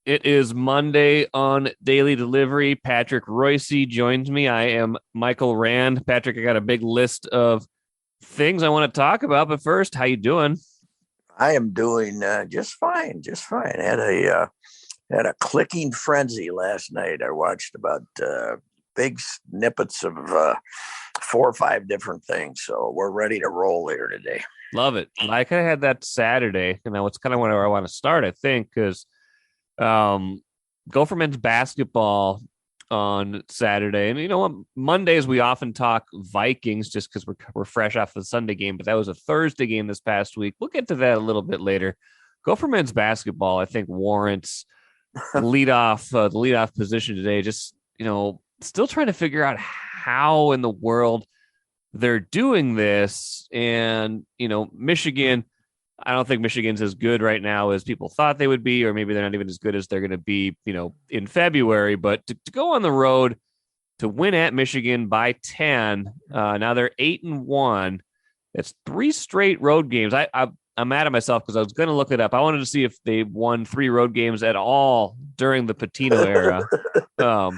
It is Monday on Daily Delivery. Patrick Reusse joins me. I am Michael Rand. Patrick, I got a big list of things I want to talk about, but first, how you doing? I am doing just fine, just fine. Had a clicking frenzy last night. I watched about big snippets of four or five different things. So we're ready to roll here today. Love it. I kind of had that Saturday, and now it's kind of where I want to start, I think, because Gopher men's basketball on Saturday. And you know what? Mondays we often talk Vikings just because we're fresh off the Sunday game, but that was a Thursday game this past week. We'll get to that a little bit later. Gopher men's basketball, I think, warrants the leadoff position today. Just still trying to figure out how in the world they're doing this. And Michigan. I don't think Michigan's as good right now as people thought they would be, or maybe they're not even as good as they're going to be, in February. But to go on the road to win at Michigan by 10, now they're 8-1. It's 3 straight road games. I'm mad at myself because I was going to look it up. I wanted to see if they won 3 road games at all during the Patino era. Well,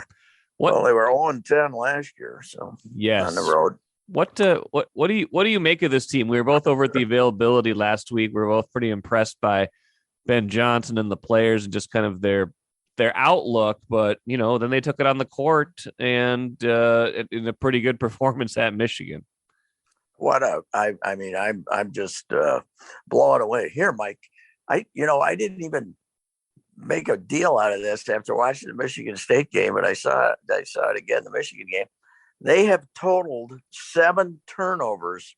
they were 0-10 last year, so yes, on the road. What do you make of this team? We were both over at the availability last week. We were both pretty impressed by Ben Johnson and the players and just kind of their outlook. But then they took it on the court and in a pretty good performance at Michigan. I'm just blown away here, Mike. I didn't even make a deal out of this after watching the Michigan State game, but I saw it again, the Michigan game. They have totaled 7 turnovers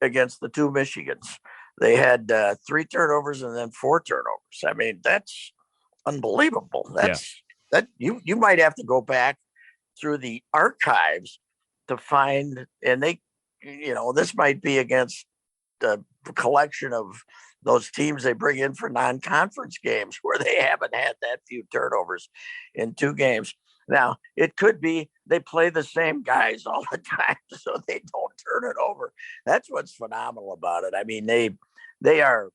against the 2 Michigans. They had 3 turnovers and then 4 turnovers. I mean, that's unbelievable. That you might have to go back through the archives to find, and this might be against the collection of those teams they bring in for non-conference games where they haven't had that few turnovers in 2 games. Now, it could be they play the same guys all the time, so they don't turn it over. That's what's phenomenal about it. I mean, they are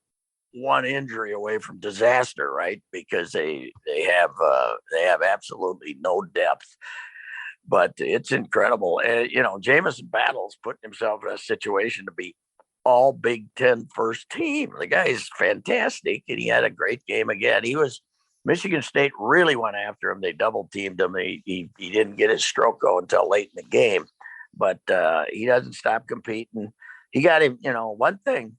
one injury away from disaster, right? Because they have absolutely no depth. But it's incredible. Jamison Battle's putting himself in a situation to be all Big Ten first team. The guy is fantastic, and he had a great game again. Michigan State really went after him. They double teamed him. He didn't get his stroke going until late in the game, but he doesn't stop competing. He got him, one thing,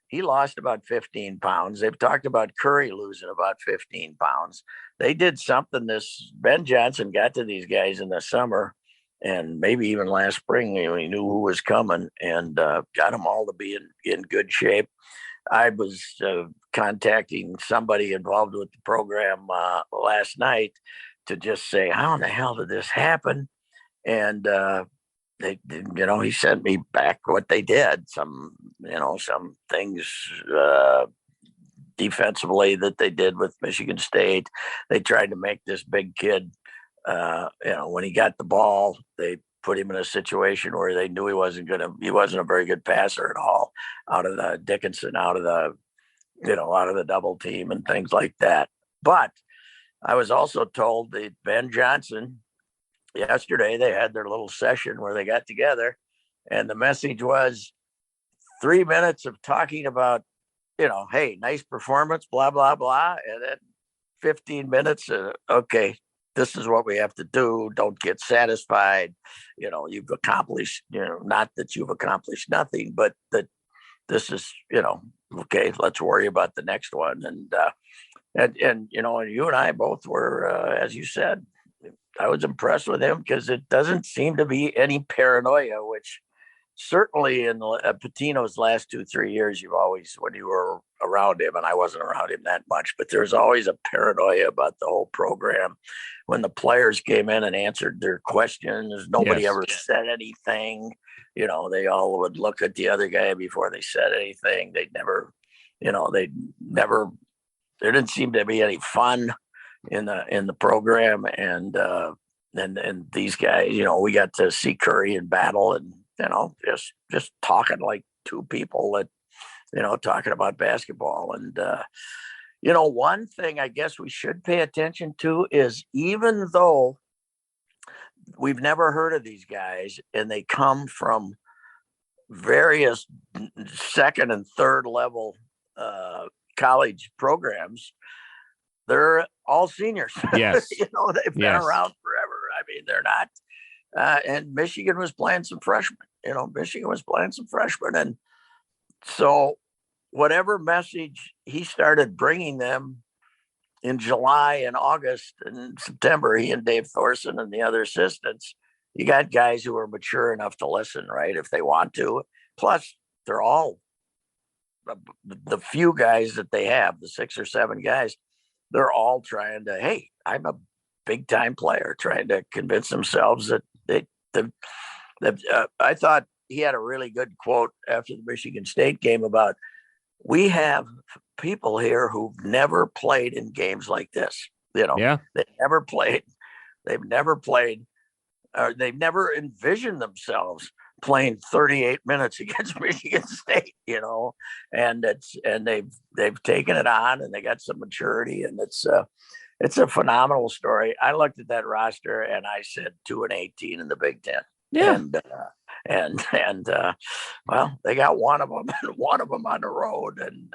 he lost about 15 pounds. They've talked about Curry losing about 15 pounds. They did something. Ben Johnson got to these guys in the summer and maybe even last spring. He knew who was coming and got them all to be in good shape. I was contacting somebody involved with the program last night to just say, how in the hell did this happen? And he sent me back what they did. Some things defensively that they did with Michigan State. They tried to make this big kid, when he got the ball, they put him in a situation where they knew he wasn't a very good passer at all out of the Dickinson, out of the double team and things like that. But I was also told that Ben Johnson, yesterday they had their little session where they got together and the message was 3 minutes of talking about, hey, nice performance, blah, blah, blah. And then 15 minutes, okay, this is what we have to do. Don't get satisfied. You've accomplished, not that you've accomplished nothing, but that this is, okay, let's worry about the next one. And you and I both were, as you said, I was impressed with him because it doesn't seem to be any paranoia, which certainly in Patino's last 2-3 years, you've always, when you were around him, and I wasn't around him that much, but there's always a paranoia about the whole program. When the players came in and answered their questions, nobody ever said anything. They all would look at the other guy before they said anything. There didn't seem to be any fun in the program. And these guys, we got to see Curry in battle and, just talking like 2 people that, talking about basketball. And, One thing I guess we should pay attention to is, even though we've never heard of these guys and they come from various second and third level college programs, they're all seniors. Yes. They've been around forever. I mean, they're not. And Michigan was playing some freshmen. And so whatever message he started bringing them in July and August and September, he and Dave Thorson and the other assistants, you got guys who are mature enough to listen, right? If they want to. Plus, they're all the few guys that they have, the 6 or 7 guys, they're all trying to, hey, I'm a big time player, trying to convince themselves that I thought he had a really good quote after the Michigan State game about, we have people here who've never played in games like this. They've never played, or they've never envisioned themselves playing 38 minutes against Michigan State, and they've taken it on, and they got some maturity, and it's a phenomenal story. I looked at that roster and I said 2-18 in the Big Ten. Yeah. And well, they got one of them on the road, and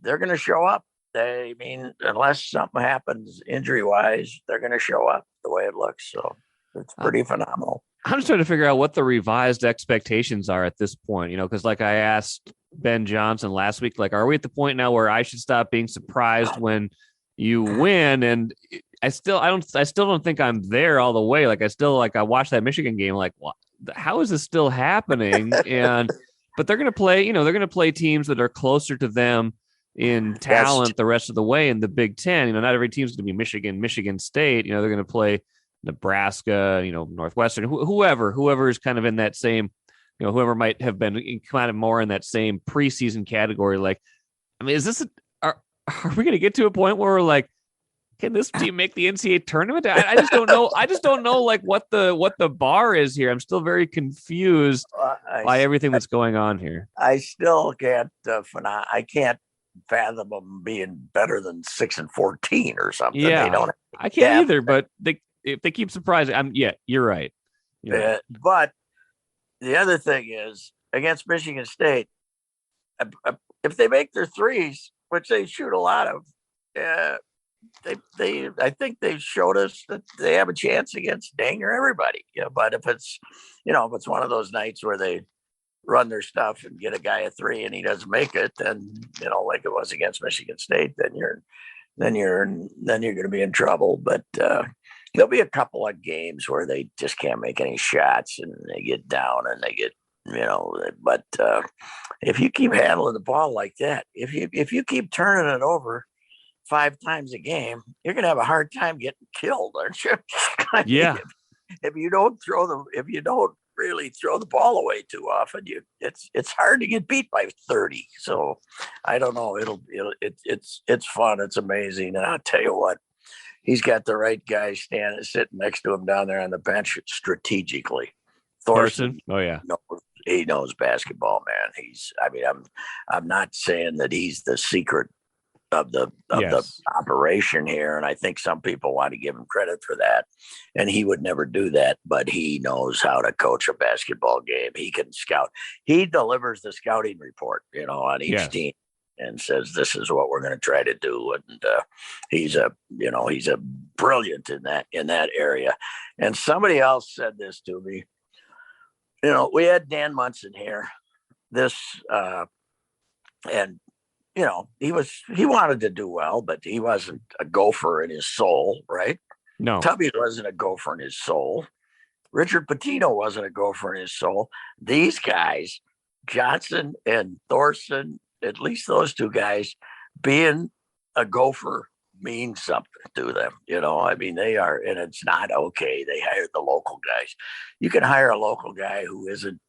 they're going to show up. Unless something happens injury wise, they're going to show up the way it looks. So it's pretty phenomenal. I'm just trying to figure out what the revised expectations are at this point, because like I asked Ben Johnson last week, like, are we at the point now where I should stop being surprised when you win? And I still don't think I'm there all the way. Like, I watched that Michigan game, like, what, how is this still happening? But they're going to play, they're going to play teams that are closer to them in talent the rest of the way in the Big Ten. Not every team's going to be Michigan State. They're going to play Nebraska, Northwestern, whoever is kind of in that same, whoever might have been kind of more in that same preseason category. Like, is this, are we going to get to a point where we're like, can this team make the NCAA tournament? I just don't know. I just don't know like what the bar is here. I'm still very confused by everything that's going on here. I still can't, I can't fathom them being better than 6-14 or something. Yeah, I can't either, but if they keep surprising, you're right. But the other thing is, against Michigan State, if they make their threes, which they shoot a lot of, I think they showed us that they have a chance against dang near everybody. But if it's one of those nights where they run their stuff and get a guy a 3 and he doesn't make it, then like it was against Michigan State, then you're going to be in trouble. But there'll be a couple of games where they just can't make any shots and they get down and they get, but if you keep handling the ball like that, if you keep turning it over 5 times a game, you're going to have a hard time getting killed, aren't you? Yeah. If you don't really throw the ball away too often, it's hard to get beat by 30. So I don't know. It's fun. It's amazing. And I'll tell you what, he's got the right guy sitting next to him down there on the bench strategically. Thorson. Oh yeah. He knows basketball, man. I'm not saying that he's the secret of the operation here, and I think some people want to give him credit for that, and he would never do that, but he knows how to coach a basketball game. He can scout. He delivers the scouting report, on each team, and says this is what we're going to try to do, and he's a brilliant in that area. And somebody else said this to me. We had Dan Munson here and he wanted to do well, but he wasn't a Gopher in his soul, right? No. Tubby wasn't a Gopher in his soul. Richard Pitino wasn't a Gopher in his soul. These guys, Johnson and Thorson, at least those 2 guys, being a Gopher means something to them. They are, and it's not okay. They hired the local guys. You can hire a local guy who isn't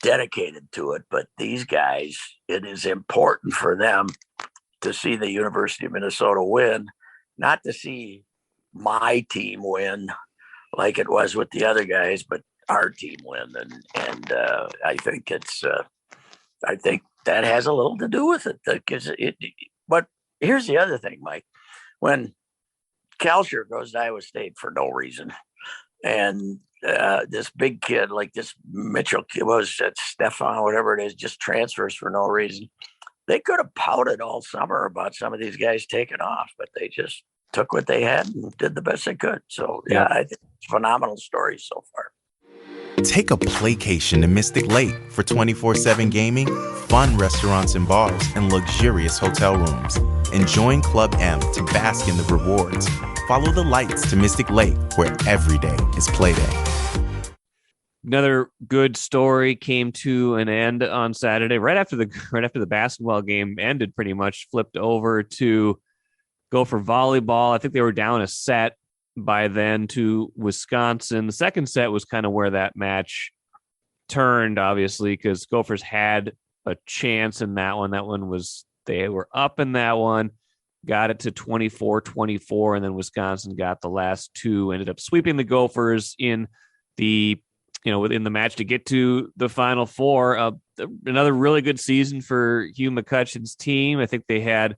dedicated to it, but these guys, it is important for them to see the University of Minnesota win, not to see my team win like it was with the other guys, but our team win. And I think I think that has a little to do with it, because But here's the other thing, Mike. When Kalsher goes to Iowa State for no reason, and this big kid like this Mitchell kid, was that Stefan, whatever it is, just transfers for no reason. They could have pouted all summer about some of these guys taking off, but they just took what they had and did the best they could. So, yeah, I think it's a phenomenal story so far. Take a playcation to Mystic Lake for 24/7 gaming, fun restaurants and bars, and luxurious hotel rooms. And join Club M to bask in the rewards. Follow the lights to Mystic Lake, where every day is play day. Another good story came to an end on Saturday, right after the basketball game ended. Pretty much flipped over to go for volleyball. I think they were down a set by then to Wisconsin. The second set was kind of where that match turned, obviously, because Gophers had a chance in that one. That one was, they were up in that one, got it to 24-24, and then Wisconsin got the last two, ended up sweeping the Gophers in the, within the match to get to the Final Four. Another really good season for Hugh McCutcheon's team. I think they had,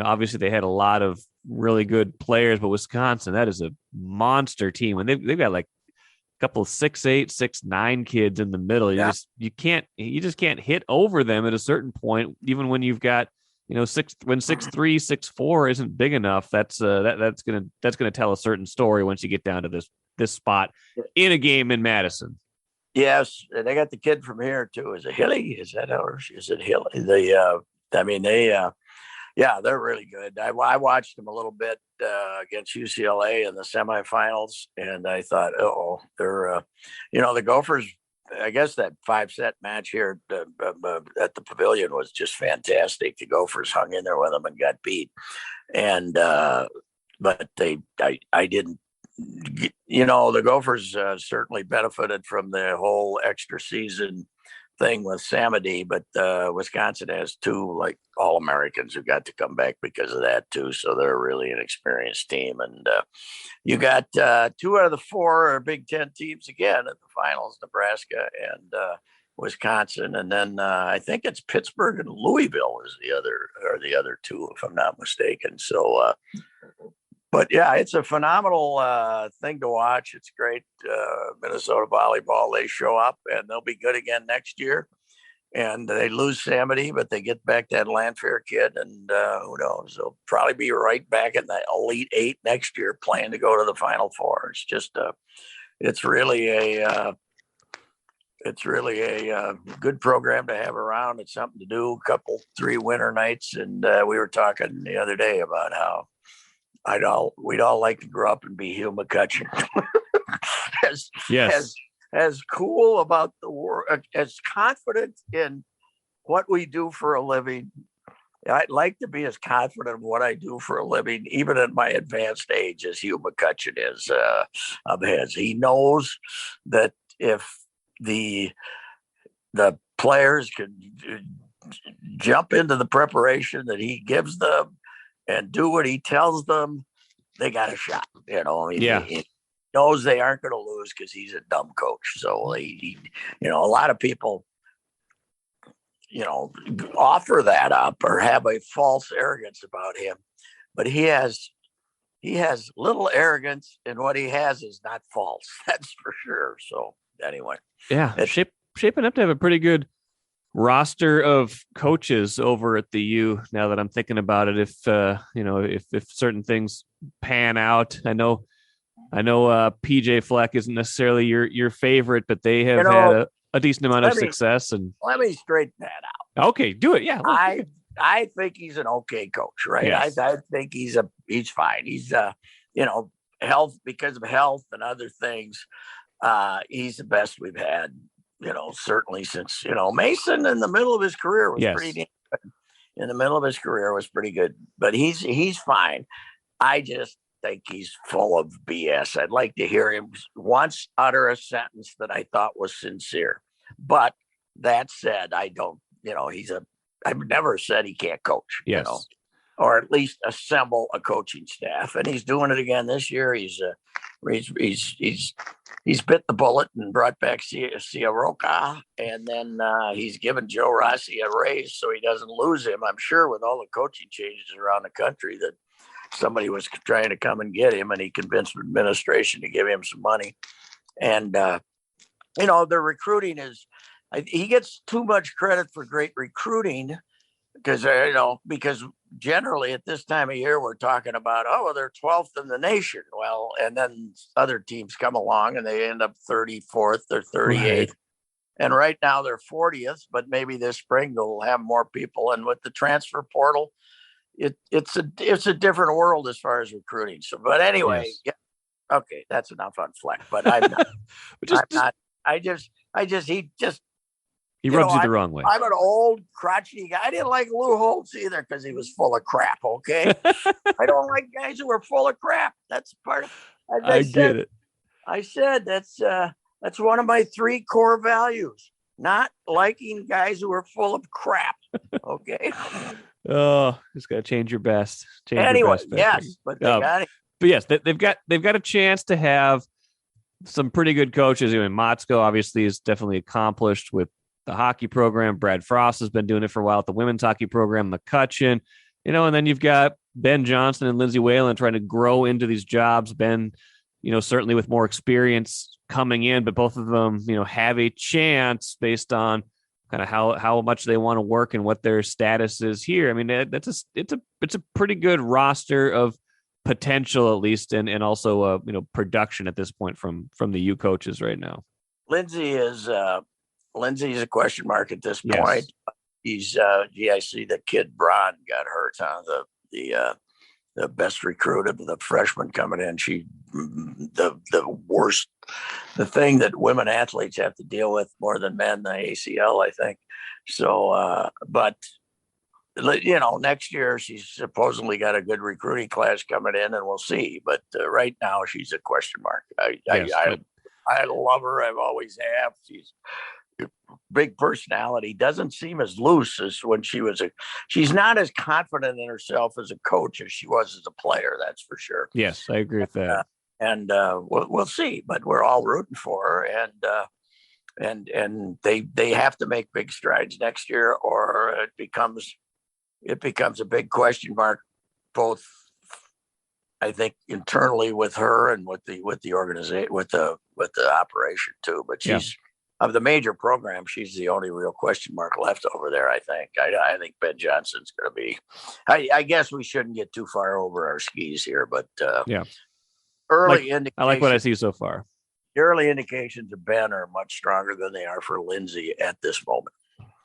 obviously they had a lot of really good players, but Wisconsin, that is a monster team. And they've got like a couple of 6'8", 6'9" kids in the middle. You just can't hit over them at a certain point, even when you've got, 6'3", 6'4" isn't big enough. That's gonna tell a certain story once you get down to this spot in a game in Madison. Yes, and they got the kid from here too. Is it Hilly? Is that or is it Hilly? They're really good. I watched them a little bit against UCLA in the semifinals, and I thought, they're, the Gophers. I guess that 5-set match here at the Pavilion was just fantastic. The Gophers hung in there with them and got beat, and but I didn't. The Gophers certainly benefited from the whole extra season thing with Samady, but Wisconsin has two like All-Americans who got to come back because of that too. So they're really an experienced team. And you got 2 out of the 4 Big Ten teams again at the finals, Nebraska and Wisconsin. And then I think it's Pittsburgh and Louisville is the other 2, if I'm not mistaken. So, but yeah, it's a phenomenal thing to watch. It's great. Minnesota volleyball, they show up and they'll be good again next year. And they lose Samady, but they get back that Lanfair kid. And who knows? They'll probably be right back in the Elite 8 next year playing to go to the Final Four. It's just it's really a good program to have around. It's something to do, 3 winter nights. And we wwere talking the other day about how we'd all like to grow up and be Hugh McCutcheon. as cool about the world, as confident in what we do for a living. I'd like to be as confident in what I do for a living, even at my advanced age, as Hugh McCutcheon is of his. He knows that if the players can jump into the preparation that he gives them and do what he tells them, they got a shot. He knows they aren't going to lose because he's a dumb coach. So he a lot of people, offer that up or have a false arrogance about him, but he has little arrogance, and what he has is not false. That's for sure. So anyway, shaping up to have a pretty good roster of coaches over at the U. Now that I'm thinking about it, if certain things pan out, I know PJ Fleck isn't necessarily your favorite, but they have had a decent amount of success. And let me straighten that out. Okay, do it. Yeah, I think he's an okay coach, right? Yes. I think he's fine. He's health, because of health and other things. He's the best we've had. Certainly since, Mason in the middle of his career was pretty good. In the middle of his career was pretty good, but he's fine. I just think he's full of BS. I'd like to hear him once utter a sentence that I thought was sincere. But that said, I don't, I've never said he can't coach, or at least assemble a coaching staff. And he's doing it again this year. He's He's bit the bullet and brought back Sia Roca, and then he's given Joe Rossi a raise so he doesn't lose him. I'm sure with all the coaching changes around the country that somebody was trying to come and get him, and he convinced the administration to give him some money. And the recruiting he gets too much credit for great recruiting because generally at this time of year we're talking about they're 12th in the nation. Well, and then other teams come along and they end up 34th or 38th. Right. And right now they're 40th, but maybe this spring they'll have more people. And with the transfer portal, it's a different world as far as recruiting. So, but anyway, yes. Yeah, okay, that's enough on Fleck. But I'm not. He rubs you the wrong way. I'm an old, crotchety guy. I didn't like Lou Holtz either because he was full of crap, okay? I don't like guys who are full of crap. That's part of it. I get it. I said that's one of my 3 core values, not liking guys who are full of crap, okay? Just got to change your best. Yes, but they got it. But yes, they've got a chance to have some pretty good coaches. Motzko obviously is definitely accomplished with the hockey program. Brad Frost has been doing it for a while at the women's hockey program, McCutcheon, and then you've got Ben Johnson and Lindsey Whalen trying to grow into these jobs. Ben, certainly with more experience coming in, but both of them, have a chance based on kind of how much they want to work and what their status is here. I mean, it's a pretty good roster of potential at least, and also production at this point from the U coaches right now. Lindsey's a question mark at this point. He's I see the kid Braun got hurt, the best recruit of the freshman coming in. The worst, the thing that women athletes have to deal with more than men, the ACL, I think. So, but next year she's supposedly got a good recruiting class coming in, and we'll see. But right now she's a question mark. I love her. I've always have. She's a big personality. Doesn't seem as loose as when she's not as confident in herself as a coach as she was as a player. That's for sure. Yes, I agree with that. We'll see, but we're all rooting for her. And they have to make big strides next year, or it becomes a big question mark, both I think internally with her and with the organization, with the operation too. But she's of the major programs, she's the only real question mark left over there. I think. I think Ben Johnson's going to be. I guess we shouldn't get too far over our skis here, but early indications. I like what I see so far. The early indications of Ben are much stronger than they are for Lindsey at this moment.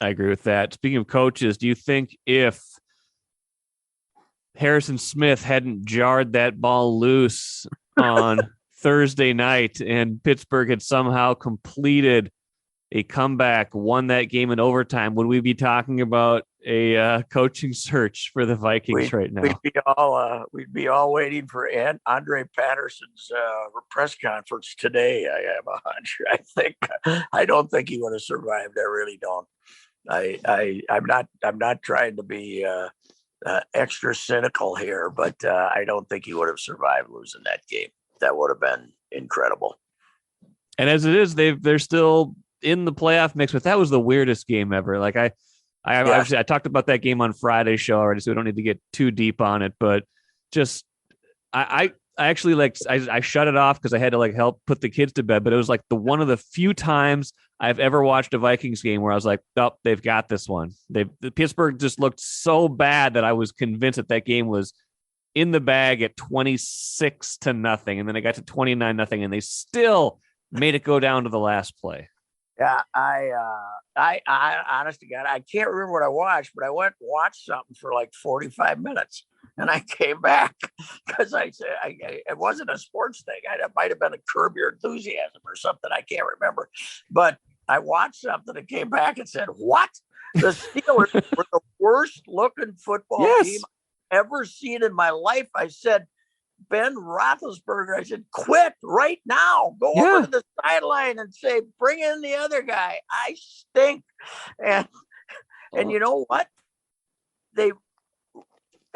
I agree with that. Speaking of coaches, do you think if Harrison Smith hadn't jarred that ball loose on Thursday night and Pittsburgh had somehow completed a comeback, won that game in overtime, would we be talking about a coaching search for the Vikings right now? We'd be all waiting for Andre Patterson's press conference today. I have a hunch. I don't think he would have survived. I really don't. I'm not trying to be extra cynical here, but I don't think he would have survived losing that game. That would have been incredible. And as it is, they're still in the playoff mix, but that was the weirdest game ever. Like obviously I talked about that game on Friday's show already, so we don't need to get too deep on it, but just I actually I shut it off because I had to help put the kids to bed, but it was one of the few times I've ever watched a Vikings game where I was like, oh, they've got this one. The Pittsburgh just looked so bad that I was convinced that game was in the bag at 26-0. And then it got to 29-0 and they still made it go down to the last play. Yeah. I honest to God, I can't remember what I watched, but I went and watched something for 45 minutes and I came back because I said, it wasn't a sports thing. It might've been a Curb Your Enthusiasm or something. I can't remember, but I watched something and came back and said, what? The Steelers were the worst looking football team I've ever seen in my life. I said, Ben Roethlisberger, I said, quit right now. Go over to the sideline and say, bring in the other guy. I stink. And you know what? They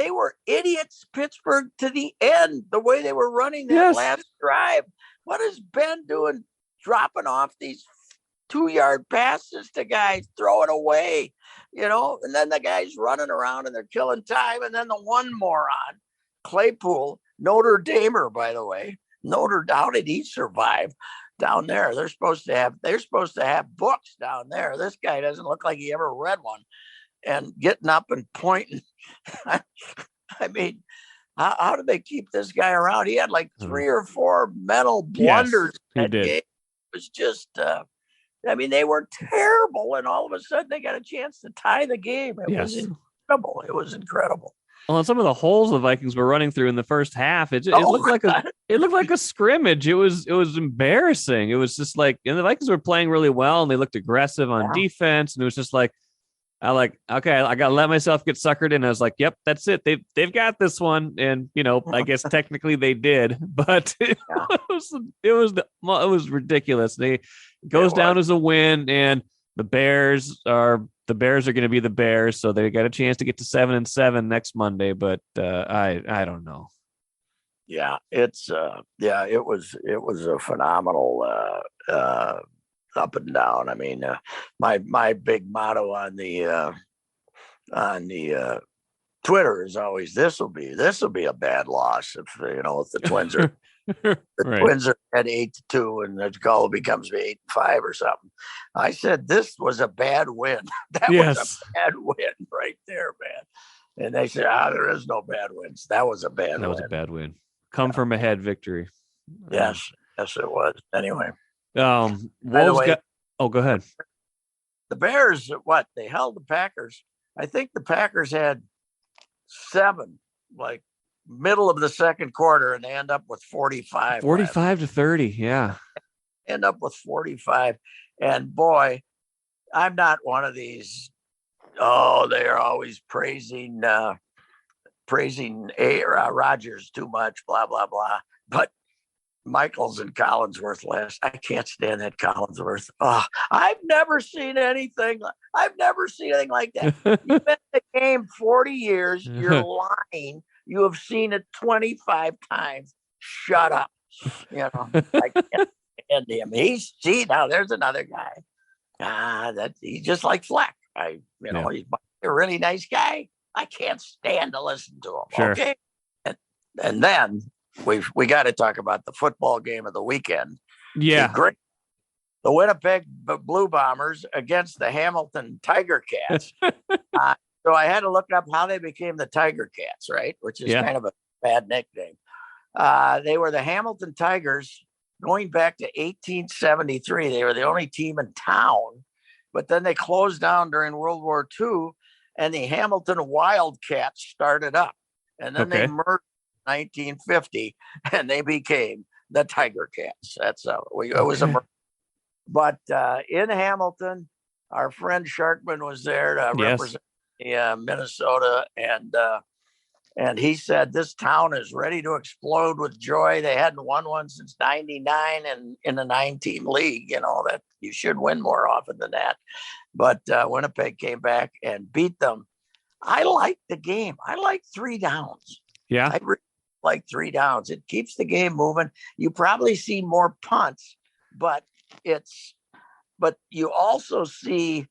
were idiots, Pittsburgh, to the end, the way they were running that last drive. what is Ben doing, dropping off these 2-yard passes to guys, throwing away, and then the guys running around and they're killing time. And then the one moron, Claypool, Notre Damer, by the way, how did he survive down there? They're supposed to have books down there. This guy doesn't look like he ever read one. And getting up and pointing. I mean, how did they keep this guy around? He had like 3 or 4 mental blunders. Yes, he did. Game. It was just, they were terrible. And all of a sudden they got a chance to tie the game. It was incredible. It was incredible. Well, and some of the holes the Vikings were running through in the first half, it looked like a scrimmage. It was embarrassing. It was just like, and the Vikings were playing really well and they looked aggressive on defense. And it was just like, I got to let myself get suckered in. I was like, yep, that's it. They've got this one. And, I guess technically they did, but it was ridiculous. It goes down as a win, and the Bears are going to be the Bears. So they got a chance to get to 7-7 next Monday, but I don't know. Yeah, it was a phenomenal, up and down. I mean, my big motto on the Twitter is always, this will be a bad loss if the Twins are Twins are at 8-2 and the goal becomes 8-5 or something. I said this was a bad win. That was a bad win right there, man. And they said, there is no bad wins. That was a bad win. That was a bad win. Come from ahead victory. Yes, it was. Anyway. By the way, go ahead. The Bears, they held the Packers. I think the Packers had 7, like middle of the second quarter, and they end up with 45. 45-30, yeah. End up with 45. And boy, I'm not one of these, they are always praising Rodgers too much, blah, blah, blah. But Michaels and Collinsworth last. I can't stand that Collinsworth. Oh, I've never seen anything like that. You've been in the game 40 years. You're lying. You have seen it 25 times. Shut up. I can't stand him. Now there's another guy. He's just like Fleck. He's a really nice guy. I can't stand to listen to him. Sure. Okay. And then we got to talk about the football game of the weekend. Yeah. The Winnipeg Blue Bombers against the Hamilton Tiger Cats. So I had to look up how they became the Tiger Cats, right? Which is kind of a bad nickname. They were the Hamilton Tigers going back to 1873. They were the only team in town, but then they closed down during World War II, and the Hamilton Wildcats started up. And then they merged 1950, and they became the Tiger Cats. That's how it was. But in Hamilton, our friend Sharkman was there to represent Minnesota, and he said this town is ready to explode with joy. They hadn't won one since '99, and in a 9-team league, that you should win more often than that. But Winnipeg came back and beat them. I like the game. I like 3 downs. Yeah. I really like 3 downs. It keeps the game moving. You probably see more punts, but you also see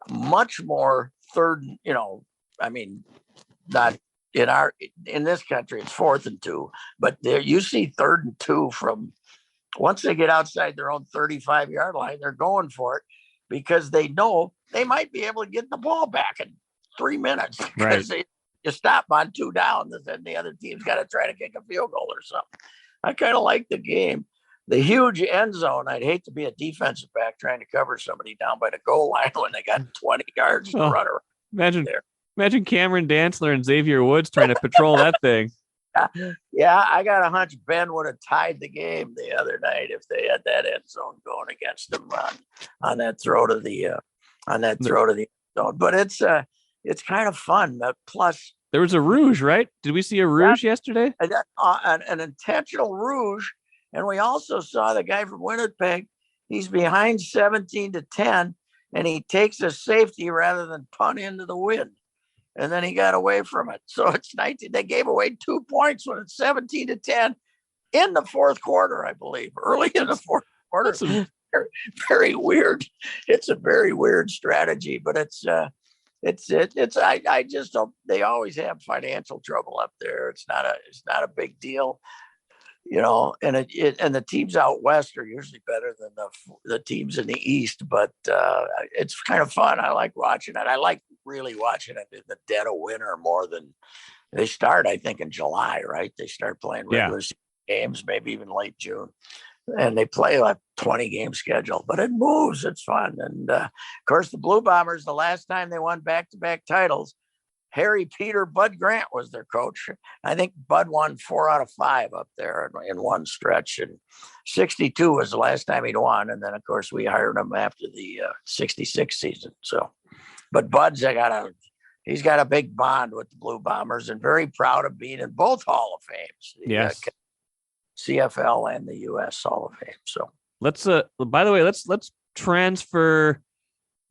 much more third, not in this country, it's 4th and 2, but there you see 3rd and 2 from once they get outside their own 35-yard line, they're going for it because they know they might be able to get the ball back in 3 minutes. Because you stop on 2 downs, and then the other team's got to try to kick a field goal or something. I kind of like the game. The huge end zone, I'd hate to be a defensive back trying to cover somebody down by the goal line when they got 20 yards to run around. Imagine Cameron Dantzler and Xavier Woods trying to patrol that thing. Yeah, I got a hunch Ben would have tied the game the other night if they had that end zone going against them on that throw to the end zone. But it's kind of fun. Plus, there was a rouge, right? Did we see a rouge yesterday? An intentional rouge. And we also saw the guy from Winnipeg. He's behind 17-10, and he takes a safety rather than punt into the wind. And then he got away from it. So it's 19. They gave away 2 points when it's 17-10. in the fourth quarter, I believe, early in the fourth quarter. Very, very weird. It's a very weird strategy, but I just don't. They always have financial trouble up there. It's not a big deal, and and the teams out west are usually better than the teams in the east. But it's kind of fun. I like watching it. I like really watching it in the dead of winter more than they start. I think in July, right? They start playing regular games, maybe even late June. And they play like 20 game schedule, but it moves. It's fun. And of course, the Blue Bombers, the last time they won back-to-back titles, Harry Peter Bud Grant was their coach. I think Bud won 4 out of 5 up there in one stretch. And 62 was the last time he'd won. And then, of course, we hired him after the 66 season. So, but Bud's he's got a big bond with the Blue Bombers and very proud of being in both Hall of Fames. Yes. CFL and the U.S. Hall of Fame. So let's by the way, let's transfer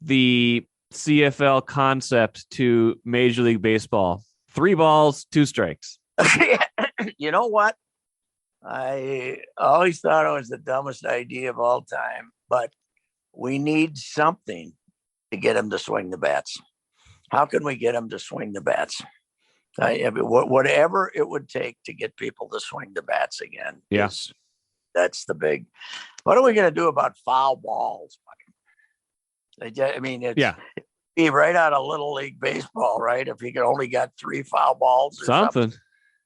the CFL concept to Major League Baseball. 3 balls, 2 strikes. You know what? I always thought it was the dumbest idea of all time, but we need something to get him to swing the bats. How can we get him to swing the bats? Whatever it would take to get people to swing the bats again. Yes. That's the big. What are we going to do about foul balls, Mike? I mean, it'd be right out of Little League Baseball, right? If he could only got 3 foul balls or something.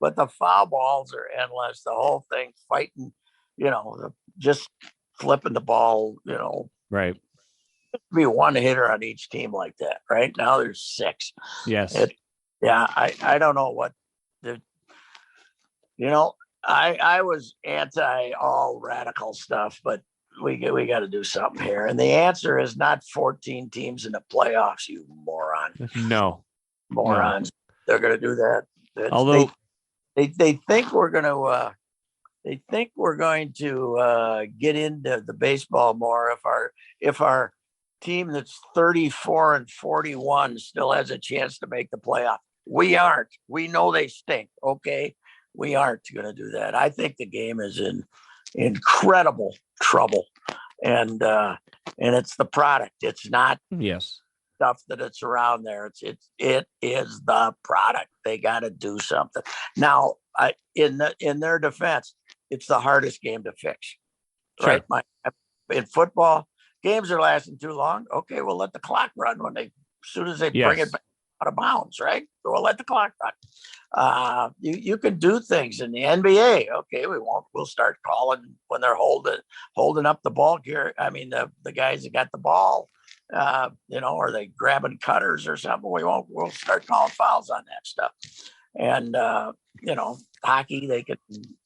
But the foul balls are endless. The whole thing fighting, just flipping the ball, Right. Be one hitter on each team like that. Right now there's 6. Yes. I don't know what I was anti all radical stuff, but we got to do something here. And the answer is not 14 teams in the playoffs, you moron. No. Morons. No. They're going to do that. Although they think we're going to get into the baseball more if our team that's 34 and 41 still has a chance to make the playoff. We aren't. We know they stink. Okay. We aren't going to do that. I think the game is in incredible trouble. And it's the product. It's not stuff that it's around there. It is the product. They got to do something. Now, in their defense, it's the hardest game to fix. Sure. Right? In football, games are lasting too long. Okay, we'll let the clock run as soon as they bring it back out of bounds, right? So we'll let the clock run. You can do things in the NBA. Okay, we'll start calling when they're holding up the ball here. I mean, the guys that got the ball, are they grabbing cutters or something? We'll start calling fouls on that stuff. And hockey, they could,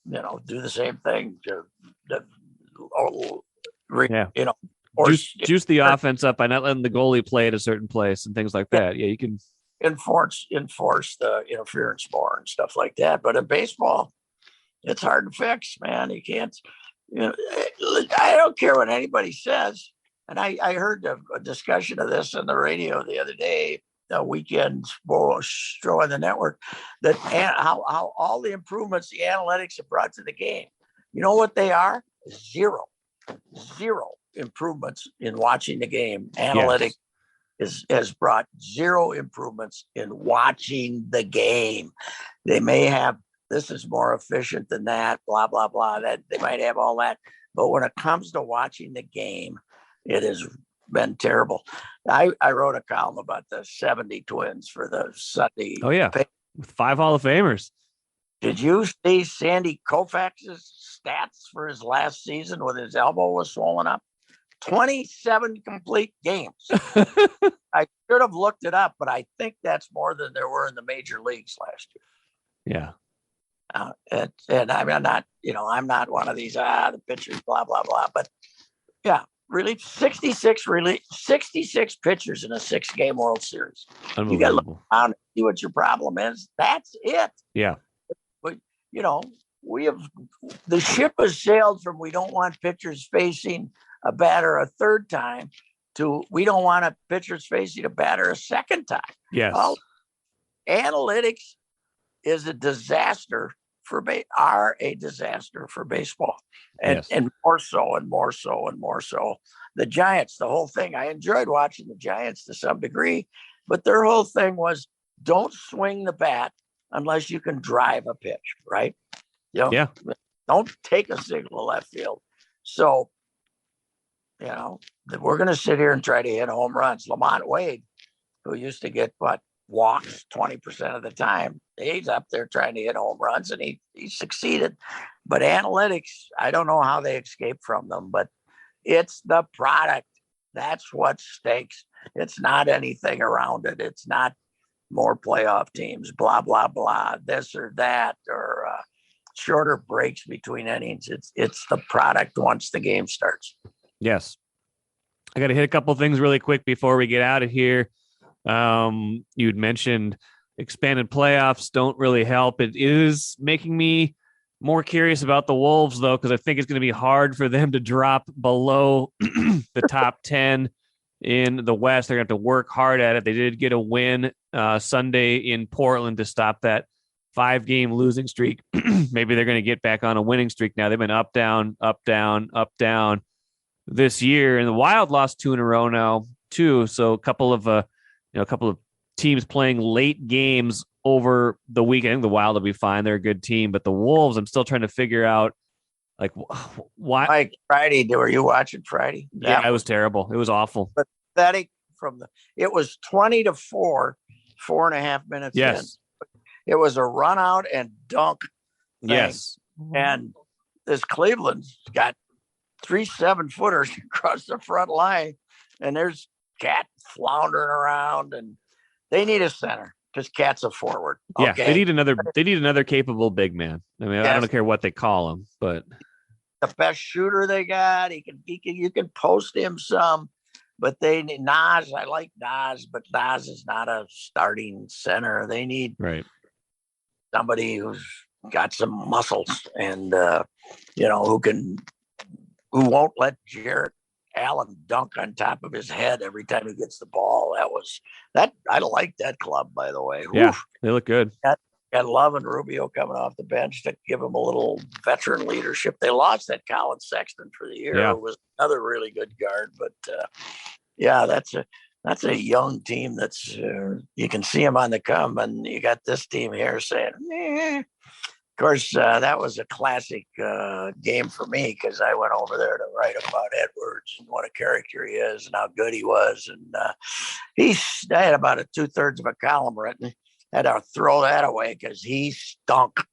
do the same thing. Juice the offense up by not letting the goalie play at a certain place and things like that. Yeah, you can enforce the interference more and stuff like that. But in baseball, it's hard to fix, man. You can't. I don't care what anybody says. And I heard a discussion of this on the radio the other day, a weekend show on the network, that how all the improvements the analytics have brought to the game. You know what they are? Zero improvements in watching the game. Analytics has brought 0 improvements in watching the game. They may have, this is more efficient than that, blah, blah, blah. That they might have all that. But when it comes to watching the game, it has been terrible. I wrote a column about the 70 Twins for the Sunday. Oh, yeah. With 5 Hall of Famers. Did you see Sandy Koufax's stats for his last season when his elbow was swollen up? 27 complete games. I should have looked it up, but I think that's more than there were in the major leagues last year. Yeah. And I'm not one of these, the pitchers, blah, blah, blah. But yeah, really 66 pitchers in a 6-game World Series. You got to look around and see what your problem is. That's it. Yeah. But, the ship has sailed from we don't want pitchers facing a batter a third time to we don't want a pitchers facing a batter a second time. Yes. Well, analytics is a disaster are a disaster for baseball, and more so and more so and more so. The Giants, the whole thing. I enjoyed watching the Giants to some degree, but their whole thing was don't swing the bat unless you can drive a pitch, right? Don't take a signal to left field. So, we're going to sit here and try to hit home runs. Lamont Wade, who used to get walks 20% of the time, he's up there trying to hit home runs, and he succeeded. But analytics, I don't know how they escape from them, but it's the product. That's what stakes. It's not anything around it. It's not more playoff teams, blah, blah, blah, this or that, or shorter breaks between innings. It's the product once the game starts. Yes. I got to hit a couple of things really quick before we get out of here. You'd mentioned expanded playoffs don't really help. It is making me more curious about the Wolves, though, because I think it's going to be hard for them to drop below the top 10 in the West. They're going to have to work hard at it. They did get a win Sunday in Portland to stop that 5-game losing streak. Maybe they're going to get back on a winning streak now. They've been up, down, up, down, up, down this year, and the Wild lost 2 in a row now too. So a couple of teams playing late games over the weekend. The Wild will be fine; they're a good team, but the Wolves, I'm still trying to figure out why. Like Friday, were you watching Friday? Yeah, it was terrible. It was awful. Pathetic it was 20-4, 4.5 minutes. Yes. In. It was a run out and dunk thing. Yes. And this Cleveland's got 3 7-footers across the front line, and there's Cat floundering around, and they need a center because Cat's a forward. Yeah, okay. They need another capable big man. I mean, yes. I don't care what they call him, but the best shooter they got, you can post him some, but they need Nas. I like Nas, but Nas is not a starting center. They need somebody who's got some muscles and who won't let Jarrett Allen dunk on top of his head every time he gets the ball. I like that club, by the way. Yeah, they look good. Got Love and Rubio coming off the bench to give them a little veteran leadership. They lost that Colin Sexton for the year. It was another really good guard, but that's a young team that's you can see them on the come, and you got this team here saying, Of course, that was a classic game for me because I went over there to write about Edwards and what a character he is and how good he was. And I had about 2/3 of a column written. Had to throw that away because he stunk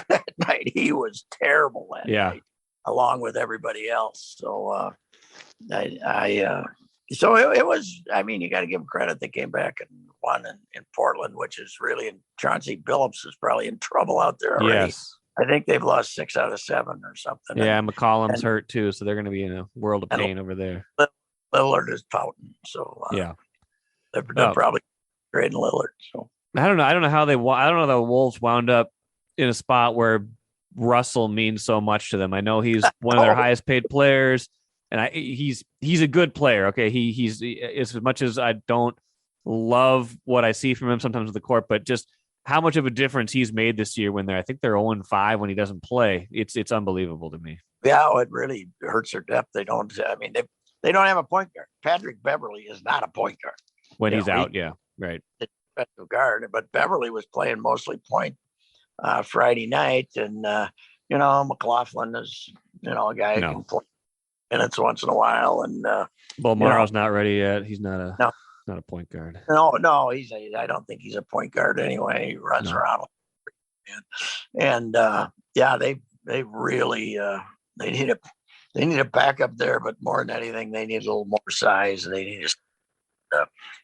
that night. He was terrible that night, along with everybody else. So it was. I mean, you got to give him credit. They came back and won in Portland, which is really. And Chauncey Billups is probably in trouble out there already. Yes. I think they've lost 6 out of 7 or something. Yeah, McCollum's hurt too, so they're going to be in a world of pain over there. Lillard is pouting, so they're probably trading Lillard. So I don't know. I don't know how the Wolves wound up in a spot where Russell means so much to them. I know he's one of their highest paid players, and he's a good player. Okay, he's as much as I don't love what I see from him sometimes with the court, but just how much of a difference he's made this year I think they're 0-5 when he doesn't play. It's unbelievable to me. Yeah, it really hurts their depth. They don't have a point guard. Patrick Beverly is not a point guard. When he's out, yeah. Right. Guard, but Beverly was playing mostly point Friday night, and McLaughlin is a guy who can play minutes once in a while, and Morrow's not ready yet. He's not a point guard. No, I don't think he's a point guard anyway. He runs around, and they really they need a backup there, but more than anything, they need a little more size. They need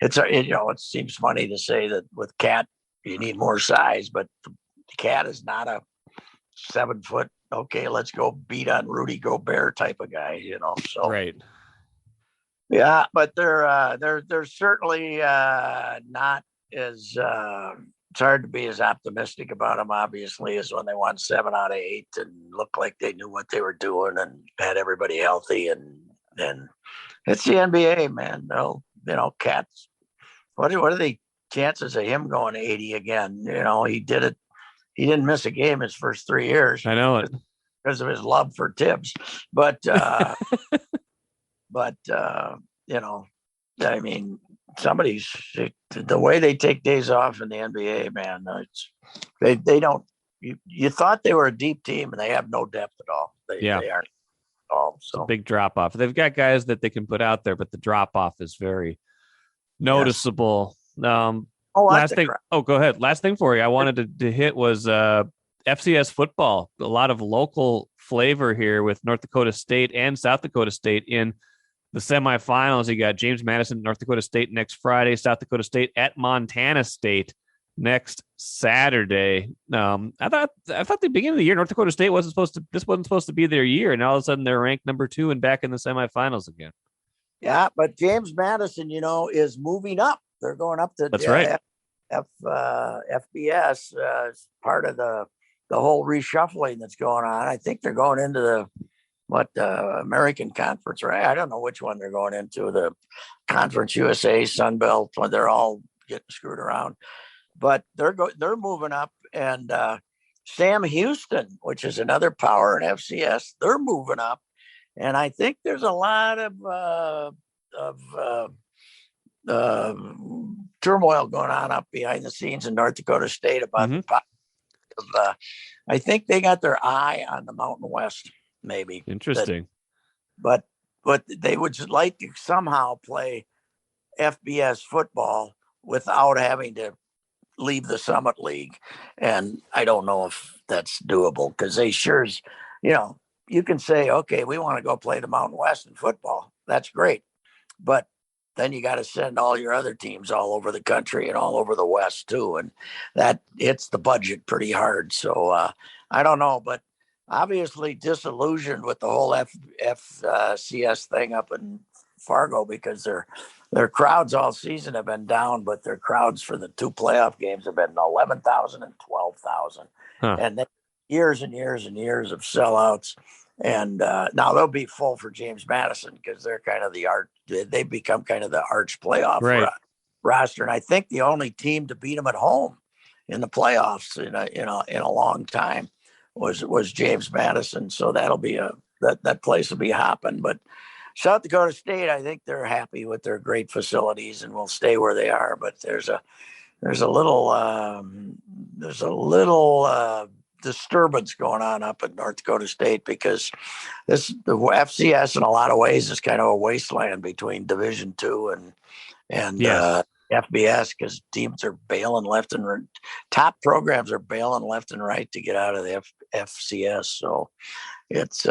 it seems funny to say that with Cat you need more size, but the Cat is not a 7-foot. Okay, let's go beat on Rudy Gobert type of guy, So right. Yeah, but they're certainly not as. It's hard to be as optimistic about them, obviously, as when they won 7 out of 8 and looked like they knew what they were doing and had everybody healthy. And it's the NBA, man. Cats. What are the chances of him going 80 again? He did it he didn't miss a game his first 3 years. I know it because of his love for Tibbs. But you know, I mean, the way they take days off in the NBA, man, they don't. You thought they were a deep team, and they have no depth at all. They aren't at all. So it's a big drop off. They've got guys that they can put out there, but the drop off is very noticeable. Yes. Last thing. Oh, go ahead. Last thing for you. I wanted to hit was FCS football. A lot of local flavor here with North Dakota State and South Dakota State in the semifinals. You got James Madison, North Dakota State next Friday, South Dakota State at Montana State next Saturday. I thought the beginning of the year, North Dakota State wasn't supposed to be their year, and all of a sudden they're ranked number 2 and back in the semifinals again. Yeah, but James Madison, is moving up. They're going up to that's right. FBS as part of the whole reshuffling that's going on. I think they're going into the American Conference, right? I don't know which one they're going into. The Conference USA, Sun Belt, they're all getting screwed around. But they're moving up, and Sam Houston, which is another power in FCS, they're moving up, and I think there's a lot of turmoil going on up behind the scenes in North Dakota State about I think they got their eye on the Mountain West, maybe. Interesting. But they would just like to somehow play FBS football without having to leave the Summit League. And I don't know if that's doable, because they sure as, you can say, okay, we want to go play the Mountain West in football. That's great. But then you got to send all your other teams all over the country and all over the West too. And that hits the budget pretty hard. So I don't know, but obviously disillusioned with the whole FCS thing up in Fargo, because their crowds all season have been down, but their crowds for the 2 playoff games have been 11,000 and 12,000. And then years and years and years of sellouts. And now they'll be full for James Madison, because they're kind of they've become kind of the arch playoff roster. And I think the only team to beat them at home in the playoffs in a long time was James Madison. So that'll be that place will be hopping. But South Dakota State, I think they're happy with their great facilities and will stay where they are. But there's a little disturbance going on up at North Dakota State, because the FCS in a lot of ways is kind of a wasteland between Division II and FBS, because teams are bailing left and right. Top programs are bailing left and right to get out of the FCS. So it's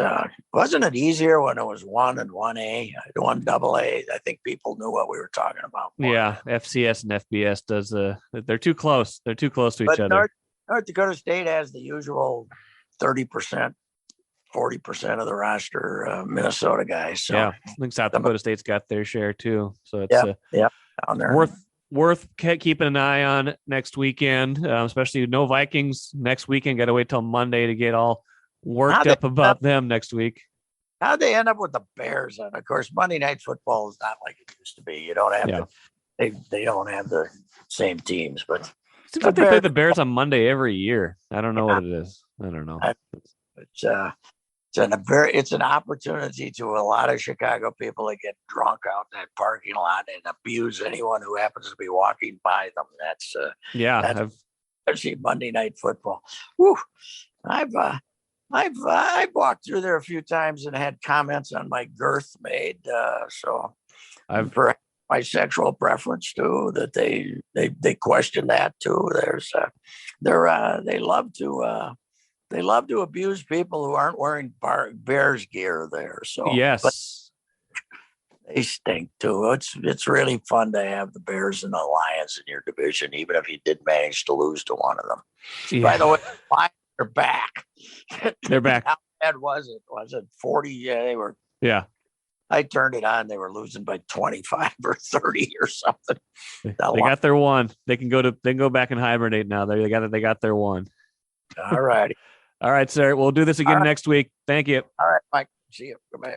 wasn't it easier when it was 1 and 1A, 1AA? I think people knew what we were talking about. Yeah, FCS and FBS does they're too close. They're too close to each other. North Dakota State has the usual 30%, 40% of the roster Minnesota guys. So yeah, I think South Dakota State's got their share too. So it's down there. Worth keeping an eye on next weekend, especially no Vikings next weekend. Got to wait till Monday to get all worked up about them next week. How'd they end up with the Bears? And of course, Monday Night Football is not like it used to be. You don't have they don't have the same teams, but seems like they play the Bears on Monday every year. I don't know what it is. I don't know. It's an opportunity to a lot of Chicago people to get drunk out in that parking lot and abuse anyone who happens to be walking by them. That's especially Monday Night Football. Woo! I've walked through there a few times and had comments on my girth made. So I've my sexual preference too, that they question that too. They love to abuse people who aren't wearing Bears gear there. So yes, they stink too. It's really fun to have the Bears and the Lions in your division, even if you did manage to lose to one of them. Yeah. By the way, Lions are back. They're back. How bad was it? Was it 40? Yeah, they were. Yeah. I turned it on. They were losing by 25 or 30 or something. They got their one. They can go back and hibernate now. They got their one. All righty. All right, sir. We'll do this again next week. Thank you. All right, Mike. See you. Goodbye.